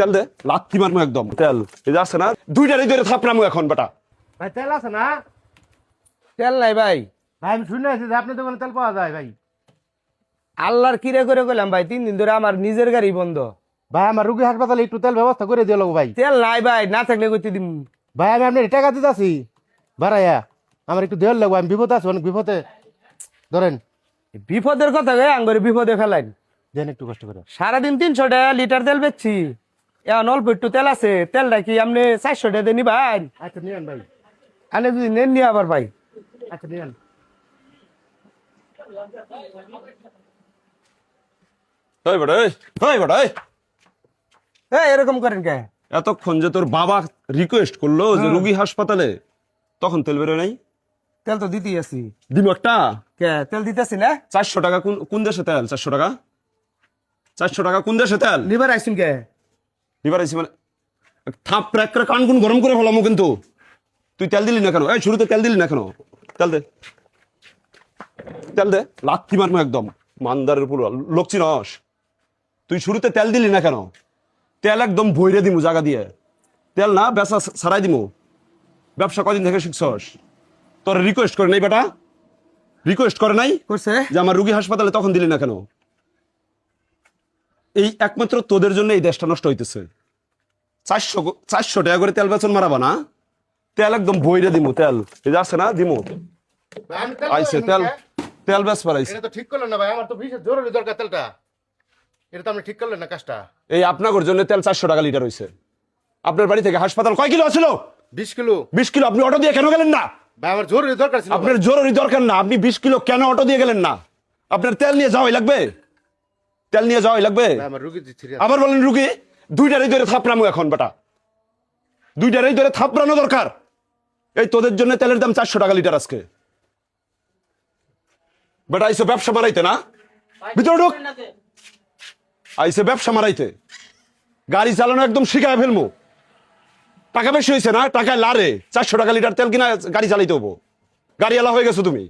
তেল দে, লাথি মারমু একদম। তেল এই যাচ্ছে না, দুইটারই ধরে থাপড়ামু এখন বেটা। ভাই তেল আছে না? তেল নাই ভাই। ভাই আমি শুনে আছি যে আপনার দোকানে তেল পাওয়া যায় ভাই। আল্লাহর কিরে করে কইলাম ভাই, 3 দিন ধরে আমার নিজের গাড়ি বন্ধ। ভাই আমার রুগী হাসপাতালে একটু তেল ব্যবস্থা করে দিয়ে লোক ভাই। তেল নাই ভাই, না থাকলে কইতে দিম। ভাই আমি আপনার টাকা দিতে আছি বাড়াইয়া, আমার একটু দেওয়ার লাগবে, আমি বিপদে আছি, অনেক বিপদে। ধরেন বিপদের কথা গে আঙ্গরে বিপদে ফেলাইন। দেন একটু কষ্ট করে। সারাদিন 300 টাকা লিটার তেল বেচছি, এখন অল্প একটু তেল আছে, তেলটা কি আপনি 400 টাকা দিয়ে নিবেন? আচ্ছা নিয়েন ভাই। আনে যদি নেন নি আবার ভাই। আচ্ছা নিয়েন। এই বেটা, এই বেটা, এরকম করেন কে? এতক্ষণ যে তোর বাবা রিকোয়েস্ট করলো যে রুগী হাসপাতালে, তখন তেল বেরোয় নাই? তেল তো দিতেই আছি। দিব একটা। কে তেল দিতেছি না? 400 টাকা কোন দেশে তেল? 400 টাকা, 400 টাকা কোন দেশে তেল? নিবার আইসুন কে? এবার আইসি মানে থাপ প্র্যাক করে কান গুন গরম করে ফেলামো কিন্তু। তুই তেল দিলি না কেন? এই শুরুতে তেল দিলি না কেন? তেল দে, তেল দে, লাথি মারমু একদম। মানদারের পুরো লোক চিনস? তুই শুরুতে তেল দিলি না কেন? তেল একদম ভইরে দিমু জায়গা দিয়ে। তেল না বেচা ছাড়াই দিমু। ব্যবসা কদিন থেকে শিখছস? তোর রিকোয়েস্ট করে নাই বেটা? রিকোয়েস্ট করে নাই করছে? যে আমার রুগী হাসপাতালে তখন দিলি না কেন? এই একমাত্র তোদের জন্য এই দেশটা নষ্ট হইতেছে। 400 টাকা করে তেল বেচন মারাবা না? তেল একদম বইরে দিমু। তেল এই যাচ্ছে না, দিমু। ভাই আমি তেল আইছে পাইনি তেল, কে? তেল বেচ পারাইছে। এটা তো ঠিক করলেন না ভাই, আমার তো বিশেষ জরুরি দরকার তেলটা। এটা তো আপনি ঠিক করলেন না কাজটা। এই আপনার জন্য তেল 400 টাকা লিটার হইছে। আপনার বাড়ি থেকে হাসপাতাল কয় কিলো ছিল? 20 কিলো। 20 কিলো। আপনি অটো দিয়ে কেন গেলেন না? ভাই আমার জরুরি দরকার ছিল। আপনার জরুরি দরকার না, আপনি 20 কিলো কেন অটো দিয়ে গেলেন না? আপনার তেল নিয়ে যাওয়াই লাগবে, তেল নিয়ে যাওয়াই লাগবে। ভাই আমার রুগী দিচ্ছি। আবার বলেন রুগী? দুইটারই ধরে থাপড়ামু এখন বেটা, দুইটারই ধরে থাপড়ানো দরকার। এই তোদের জন্য তেলের দাম 400 টাকা লিটার আজকে। বেটা আইসে ব্যবসা মারাইতে না? ভিতরে ঢুক। আইসে ব্যবসা মারাইতে। গাড়ি চালানো একদম শিখায় ফেলবো। টাকা বেশি হয়েছে না? টাকায় লারে 400 টাকা লিটার তেল কিনা গাড়ি চালাইতে হবো। গাড়িওয়ালা হয়ে গেছো তুমি।